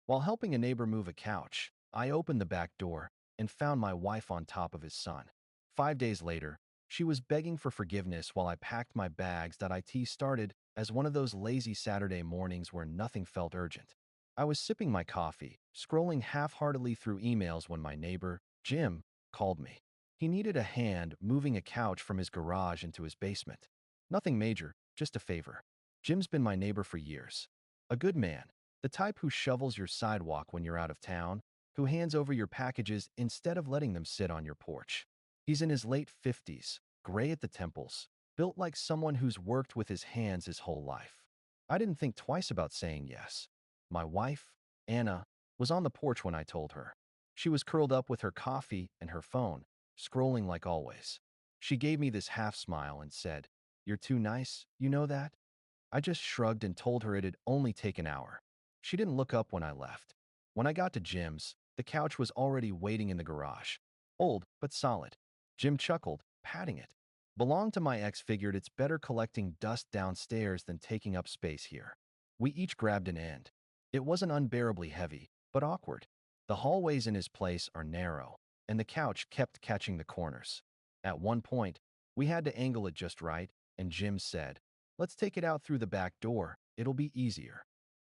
While helping a neighbor move a couch, I opened the back door and found my wife on top of his son. 5 days later, she was begging for forgiveness while I packed my bags. It started as one of those lazy Saturday mornings where nothing felt urgent. I was sipping my coffee, scrolling half-heartedly through emails when my neighbor, Jim, called me. He needed a hand moving a couch from his garage into his basement. Nothing major, just a favor. Jim's been my neighbor for years. A good man, the type who shovels your sidewalk when you're out of town, who hands over your packages instead of letting them sit on your porch. He's in his late 50s, gray at the temples, built like someone who's worked with his hands his whole life. I didn't think twice about saying yes. My wife, Anna, was on the porch when I told her. She was curled up with her coffee and her phone, scrolling like always. She gave me this half smile and said, "You're too nice, you know that?" I just shrugged and told her it'd only take an hour. She didn't look up when I left. When I got to Jim's, the couch was already waiting in the garage. Old, but solid. Jim chuckled, patting it. Belonged to my ex. Figured it's better collecting dust downstairs than taking up space here. We each grabbed an end. It wasn't unbearably heavy, but awkward. The hallways in his place are narrow, and the couch kept catching the corners. At one point, we had to angle it just right, and Jim said, "Let's take it out through the back door. It'll be easier."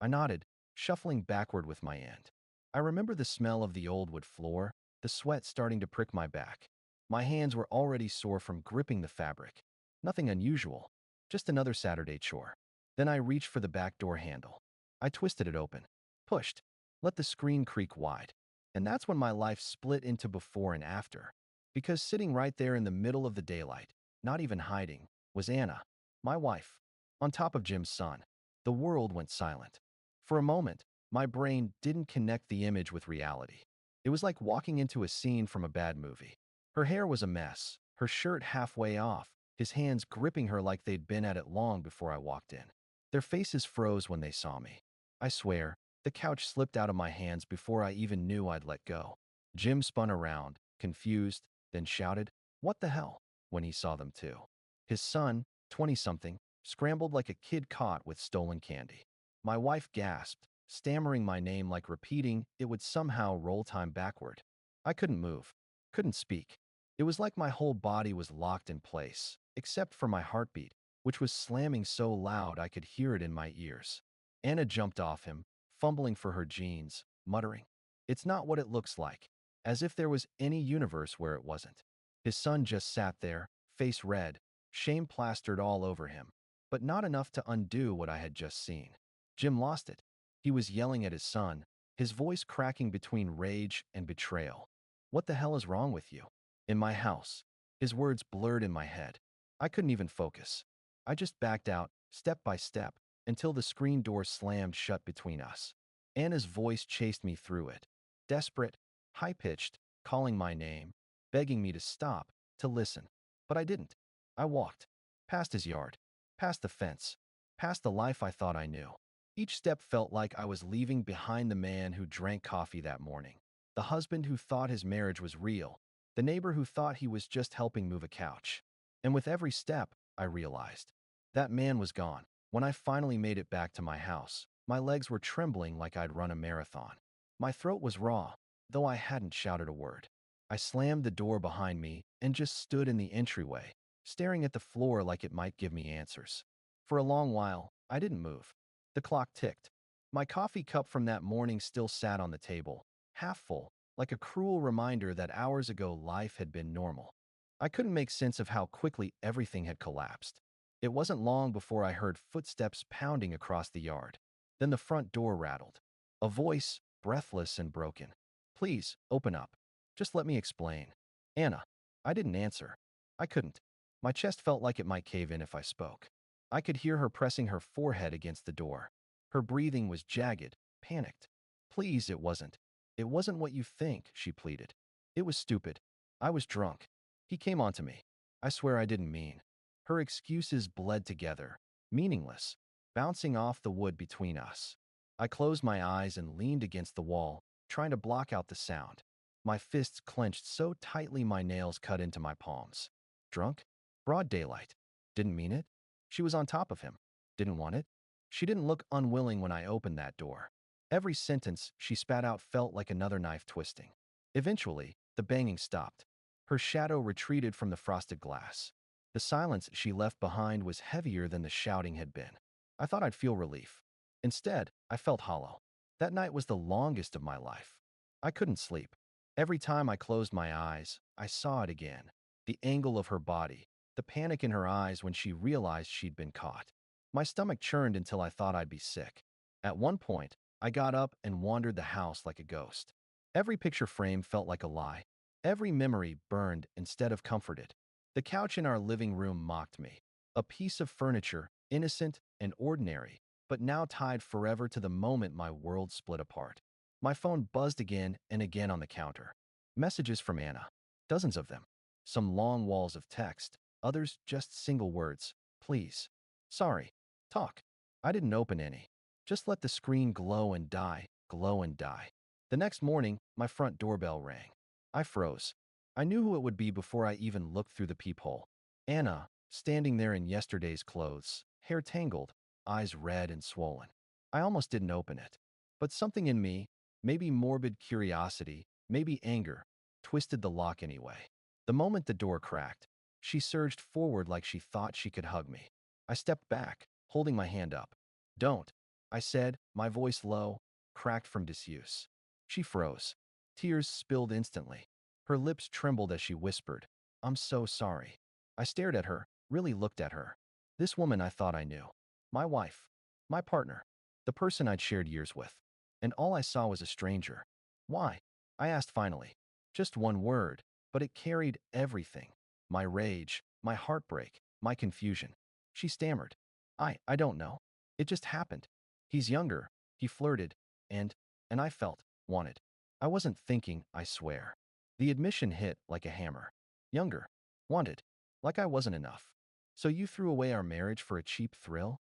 I nodded, shuffling backward with my end. I remember the smell of the old wood floor, the sweat starting to prick my back. My hands were already sore from gripping the fabric. Nothing unusual, just another Saturday chore. Then I reached for the back door handle. I twisted it open, pushed, let the screen creak wide. And that's when my life split into before and after. Because sitting right there in the middle of the daylight, not even hiding, was Anna, my wife, on top of Jim's son. The world went silent. For a moment, my brain didn't connect the image with reality. It was like walking into a scene from a bad movie. Her hair was a mess, her shirt halfway off, his hands gripping her like they'd been at it long before I walked in. Their faces froze when they saw me. I swear, the couch slipped out of my hands before I even knew I'd let go. Jim spun around, confused, then shouted, "What the hell?" when he saw them too. His son, 20-something, scrambled like a kid caught with stolen candy. My wife gasped, stammering my name like repeating it would somehow roll time backward. I couldn't move, couldn't speak. It was like my whole body was locked in place, except for my heartbeat, which was slamming so loud I could hear it in my ears. Anna jumped off him, fumbling for her jeans, muttering, "It's not what it looks like," as if there was any universe where it wasn't. His son just sat there, face red, shame plastered all over him, but not enough to undo what I had just seen. Jim lost it. He was yelling at his son, his voice cracking between rage and betrayal. "What the hell is wrong with you?" In my house. His words blurred in my head. I couldn't even focus. I just backed out, step by step, until the screen door slammed shut between us. Anna's voice chased me through it. Desperate, high-pitched, calling my name, begging me to stop, to listen. But I didn't. I walked. Past his yard. Past the fence. Past the life I thought I knew. Each step felt like I was leaving behind the man who drank coffee that morning. The husband who thought his marriage was real. The neighbor who thought he was just helping move a couch. And with every step, I realized, that man was gone. When I finally made it back to my house, my legs were trembling like I'd run a marathon. My throat was raw, though I hadn't shouted a word. I slammed the door behind me and just stood in the entryway, staring at the floor like it might give me answers. For a long while, I didn't move. The clock ticked. My coffee cup from that morning still sat on the table, half full, like a cruel reminder that hours ago life had been normal. I couldn't make sense of how quickly everything had collapsed. It wasn't long before I heard footsteps pounding across the yard. Then the front door rattled. A voice, breathless and broken. "Please, open up. Just let me explain." "Anna." I didn't answer. I couldn't. My chest felt like it might cave in if I spoke. I could hear her pressing her forehead against the door. Her breathing was jagged, panicked. "Please, it wasn't. It wasn't what you think," she pleaded. "It was stupid. I was drunk. He came onto me. I swear I didn't mean." Her excuses bled together, meaningless, bouncing off the wood between us. I closed my eyes and leaned against the wall, trying to block out the sound. My fists clenched so tightly my nails cut into my palms. Drunk? Broad daylight. Didn't mean it. She was on top of him. Didn't want it. She didn't look unwilling when I opened that door. Every sentence she spat out felt like another knife twisting. Eventually, the banging stopped. Her shadow retreated from the frosted glass. The silence she left behind was heavier than the shouting had been. I thought I'd feel relief. Instead, I felt hollow. That night was the longest of my life. I couldn't sleep. Every time I closed my eyes, I saw it again. The angle of her body, the panic in her eyes when she realized she'd been caught. My stomach churned until I thought I'd be sick. At one point, I got up and wandered the house like a ghost. Every picture frame felt like a lie. Every memory burned instead of comforted. The couch in our living room mocked me. A piece of furniture, innocent and ordinary, but now tied forever to the moment my world split apart. My phone buzzed again and again on the counter. Messages from Anna. Dozens of them. Some long walls of text, others just single words. Please. Sorry. Talk. I didn't open any. Just let the screen glow and die, glow and die. The next morning, my front doorbell rang. I froze. I knew who it would be before I even looked through the peephole. Anna, standing there in yesterday's clothes, hair tangled, eyes red and swollen. I almost didn't open it. But something in me, maybe morbid curiosity, maybe anger, twisted the lock anyway. The moment the door cracked, she surged forward like she thought she could hug me. I stepped back, holding my hand up. Don't, I said, my voice low, cracked from disuse. She froze. Tears spilled instantly. Her lips trembled as she whispered, I'm so sorry. I stared at her, really looked at her. This woman I thought I knew. My wife. My partner. The person I'd shared years with. And all I saw was a stranger. Why? I asked finally. Just one word, but it carried everything. My rage, my heartbreak, my confusion. She stammered. I don't know. It just happened. He's younger. He flirted. And I felt wanted. I wasn't thinking, I swear. The admission hit like a hammer. Younger. Wanted. Like I wasn't enough. So you threw away our marriage for a cheap thrill?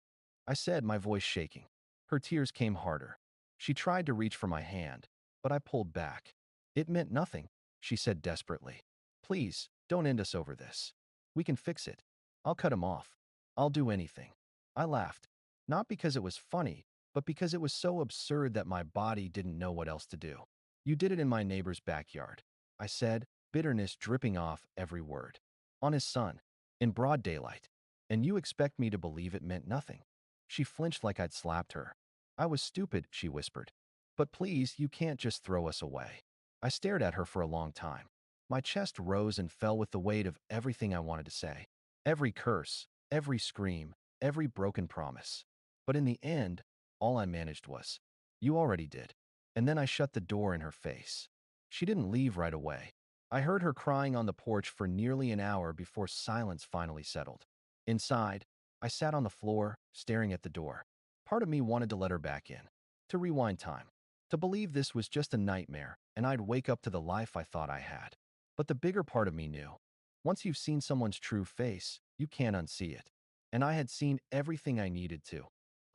I said, my voice shaking. Her tears came harder. She tried to reach for my hand, but I pulled back. It meant nothing, she said desperately. Please, don't end us over this. We can fix it. I'll cut him off. I'll do anything. I laughed. Not because it was funny, but because it was so absurd that my body didn't know what else to do. You did it in my neighbor's backyard, I said, bitterness dripping off every word. On his son, in broad daylight. And you expect me to believe it meant nothing. She flinched like I'd slapped her. I was stupid, she whispered. But please, you can't just throw us away. I stared at her for a long time. My chest rose and fell with the weight of everything I wanted to say. Every curse, every scream, every broken promise. But in the end, all I managed was, you already did. And then I shut the door in her face. She didn't leave right away. I heard her crying on the porch for nearly an hour before silence finally settled. Inside, I sat on the floor, staring at the door. Part of me wanted to let her back in, to rewind time, to believe this was just a nightmare and I'd wake up to the life I thought I had. But the bigger part of me knew, once you've seen someone's true face, you can't unsee it. And I had seen everything I needed to.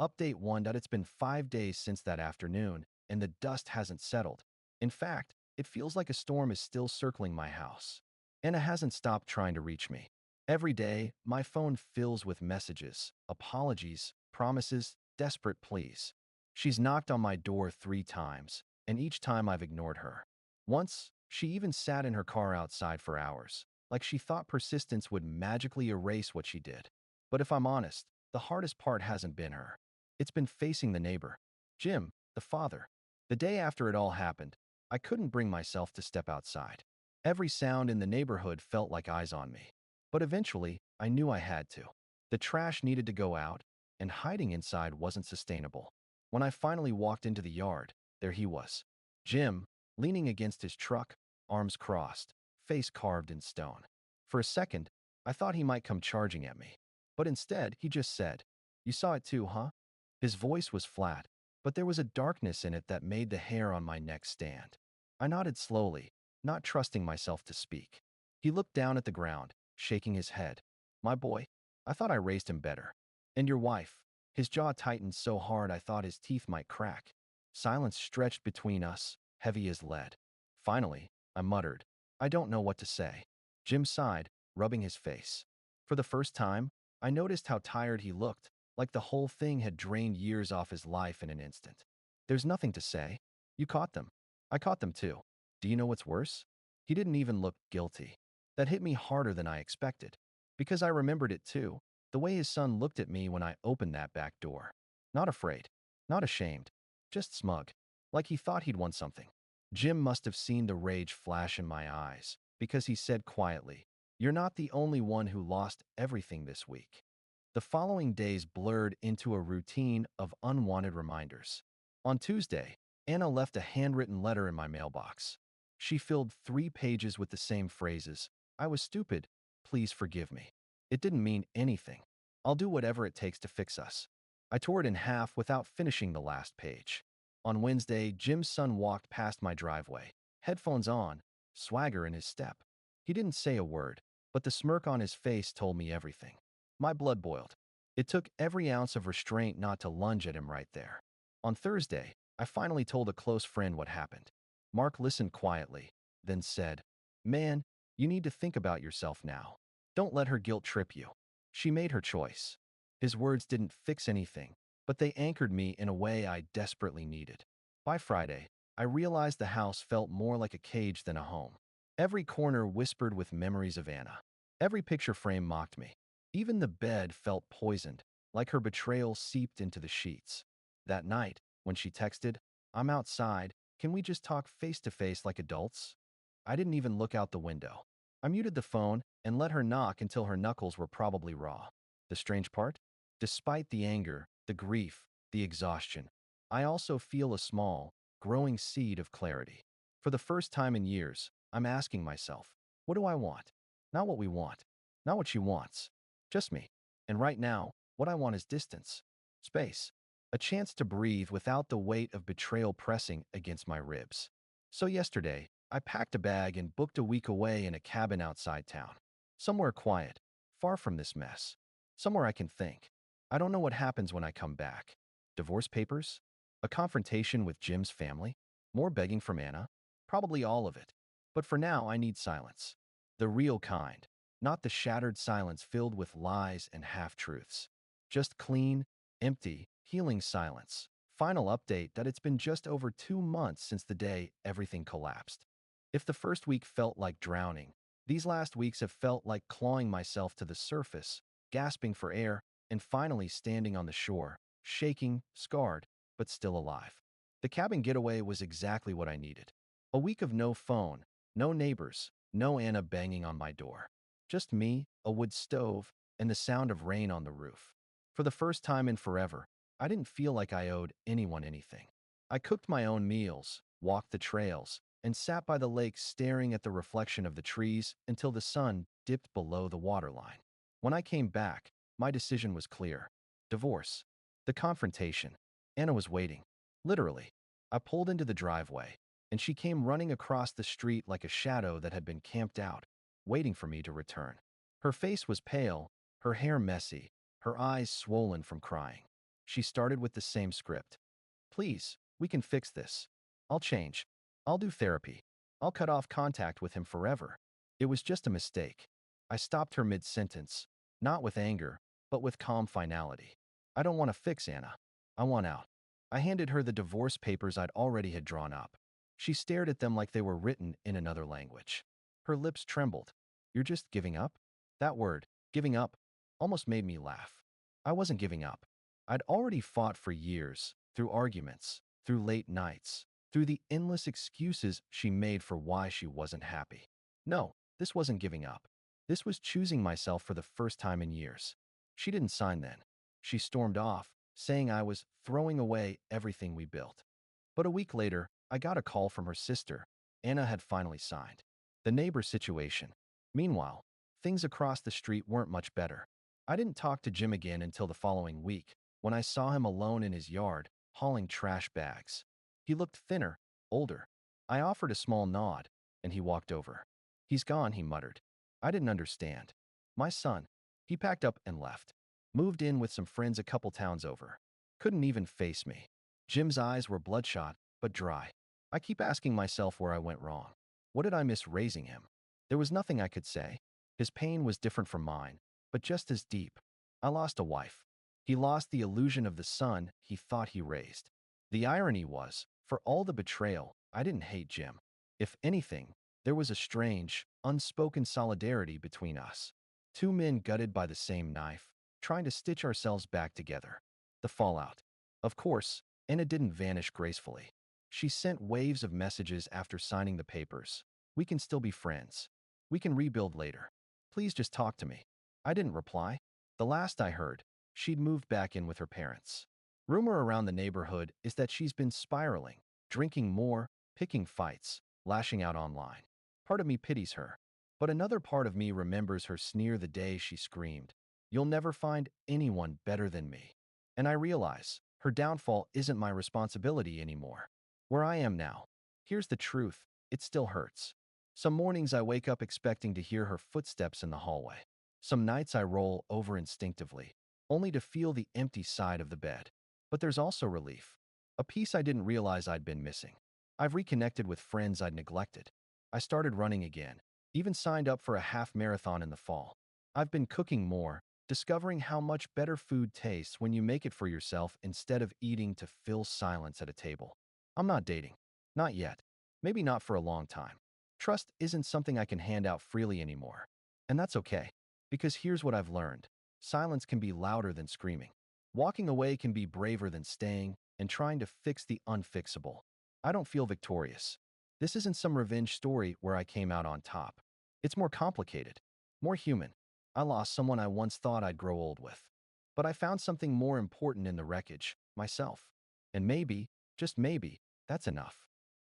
Update 1. It's been 5 days since that afternoon, and the dust hasn't settled. In fact, it feels like a storm is still circling my house. Anna hasn't stopped trying to reach me. Every day, my phone fills with messages, apologies, promises, desperate pleas. She's knocked on my door 3 times, and each time I've ignored her. Once, she even sat in her car outside for hours, like she thought persistence would magically erase what she did. But if I'm honest, the hardest part hasn't been her. It's been facing the neighbor, Jim, the father. The day after it all happened, I couldn't bring myself to step outside. Every sound in the neighborhood felt like eyes on me. But eventually, I knew I had to. The trash needed to go out, and hiding inside wasn't sustainable. When I finally walked into the yard, there he was. Jim, leaning against his truck, arms crossed, face carved in stone. For a second, I thought he might come charging at me. But instead, he just said, "You saw it too, huh?" His voice was flat, but there was a darkness in it that made the hair on my neck stand. I nodded slowly, not trusting myself to speak. He looked down at the ground, shaking his head. "My boy, I thought I raised him better. And your wife." His jaw tightened so hard I thought his teeth might crack. Silence stretched between us, heavy as lead. Finally, I muttered, "I don't know what to say." Jim sighed, rubbing his face. For the first time, I noticed how tired he looked, like the whole thing had drained years off his life in an instant. There's nothing to say. You caught them. I caught them too. Do you know what's worse? He didn't even look guilty. That hit me harder than I expected. Because I remembered it too, the way his son looked at me when I opened that back door. Not afraid. Not ashamed. Just smug. Like he thought he'd won something. Jim must have seen the rage flash in my eyes, because he said quietly, "You're not the only one who lost everything this week." The following days blurred into a routine of unwanted reminders. On Tuesday, Anna left a handwritten letter in my mailbox. She filled 3 pages with the same phrases. "I was stupid. Please forgive me." It didn't mean anything. "I'll do whatever it takes to fix us." I tore it in half without finishing the last page. On Wednesday, Jim's son walked past my driveway, headphones on, swagger in his step. He didn't say a word, but the smirk on his face told me everything. My blood boiled. It took every ounce of restraint not to lunge at him right there. On Thursday, I finally told a close friend what happened. Mark listened quietly, then said, "Man, you need to think about yourself now. Don't let her guilt trip you. She made her choice." His words didn't fix anything, but they anchored me in a way I desperately needed. By Friday, I realized the house felt more like a cage than a home. Every corner whispered with memories of Anna. Every picture frame mocked me. Even the bed felt poisoned, like her betrayal seeped into the sheets. That night, when she texted, "I'm outside, can we just talk face to face like adults?" I didn't even look out the window. I muted the phone and let her knock until her knuckles were probably raw. The strange part? Despite the anger, the grief, the exhaustion, I also feel a small, growing seed of clarity. For the first time in years, I'm asking myself, what do I want? Not what we want. Not what she wants. Just me. And right now, what I want is distance. Space. A chance to breathe without the weight of betrayal pressing against my ribs. So yesterday, I packed a bag and booked a week away in a cabin outside town. Somewhere quiet, far from this mess. Somewhere I can think. I don't know what happens when I come back. Divorce papers? A confrontation with Jim's family? More begging from Anna? Probably all of it. But for now, I need silence. The real kind. Not the shattered silence filled with lies and half-truths. Just clean, empty, healing silence. Final update that it's been just over 2 months since the day everything collapsed. If the first week felt like drowning, these last weeks have felt like clawing myself to the surface, gasping for air, and finally standing on the shore, shaking, scarred, but still alive. The cabin getaway was exactly what I needed. A week of no phone, no neighbors, no Anna banging on my door. Just me, a wood stove, and the sound of rain on the roof. For the first time in forever, I didn't feel like I owed anyone anything. I cooked my own meals, walked the trails, and sat by the lake staring at the reflection of the trees until the sun dipped below the waterline. When I came back, my decision was clear. Divorce. The confrontation. Anna was waiting. Literally. I pulled into the driveway, and she came running across the street like a shadow that had been camped out, waiting for me to return. Her face was pale, her hair messy, her eyes swollen from crying. She started with the same script. "Please, we can fix this. I'll change. I'll do therapy. I'll cut off contact with him forever. It was just a mistake." I stopped her mid-sentence, not with anger, but with calm finality. "I don't want to fix Anna. I want out." I handed her the divorce papers I'd already had drawn up. She stared at them like they were written in another language. Her lips trembled. "You're just giving up?" That word, giving up, almost made me laugh. I wasn't giving up. I'd already fought for years, through arguments, through late nights, through the endless excuses she made for why she wasn't happy. No, this wasn't giving up. This was choosing myself for the first time in years. She didn't sign then. She stormed off, saying I was throwing away everything we built. But a week later, I got a call from her sister. Anna had finally signed. The neighbor situation. Meanwhile, things across the street weren't much better. I didn't talk to Jim again until the following week, when I saw him alone in his yard, hauling trash bags. He looked thinner, older. I offered a small nod, and he walked over. "He's gone," he muttered. I didn't understand. "My son." He packed up and left. Moved in with some friends a couple towns over. Couldn't even face me. Jim's eyes were bloodshot, but dry. I keep asking myself where I went wrong. What did I miss raising him? There was nothing I could say. His pain was different from mine, but just as deep. I lost a wife. He lost the illusion of the son he thought he raised. The irony was, for all the betrayal, I didn't hate Jim. If anything, there was a strange, unspoken solidarity between us. Two men gutted by the same knife, trying to stitch ourselves back together. The fallout. Of course, Anna didn't vanish gracefully. She sent waves of messages after signing the papers. We can still be friends. We can rebuild later. Please just talk to me. I didn't reply. The last I heard, she'd moved back in with her parents. Rumor around the neighborhood is that she's been spiraling, drinking more, picking fights, lashing out online. Part of me pities her, but another part of me remembers her sneer the day she screamed, "You'll never find anyone better than me." And I realize her downfall isn't my responsibility anymore. Where I am now, here's the truth, it still hurts. Some mornings I wake up expecting to hear her footsteps in the hallway. Some nights I roll over instinctively, only to feel the empty side of the bed. But there's also relief. A piece I didn't realize I'd been missing. I've reconnected with friends I'd neglected. I started running again, even signed up for a half marathon in the fall. I've been cooking more, discovering how much better food tastes when you make it for yourself instead of eating to fill silence at a table. I'm not dating. Not yet. Maybe not for a long time. Trust isn't something I can hand out freely anymore. And that's okay. Because here's what I've learned. Silence can be louder than screaming. Walking away can be braver than staying and trying to fix the unfixable. I don't feel victorious. This isn't some revenge story where I came out on top. It's more complicated, more human. I lost someone I once thought I'd grow old with. But I found something more important in the wreckage, myself. And maybe, just maybe, that's enough.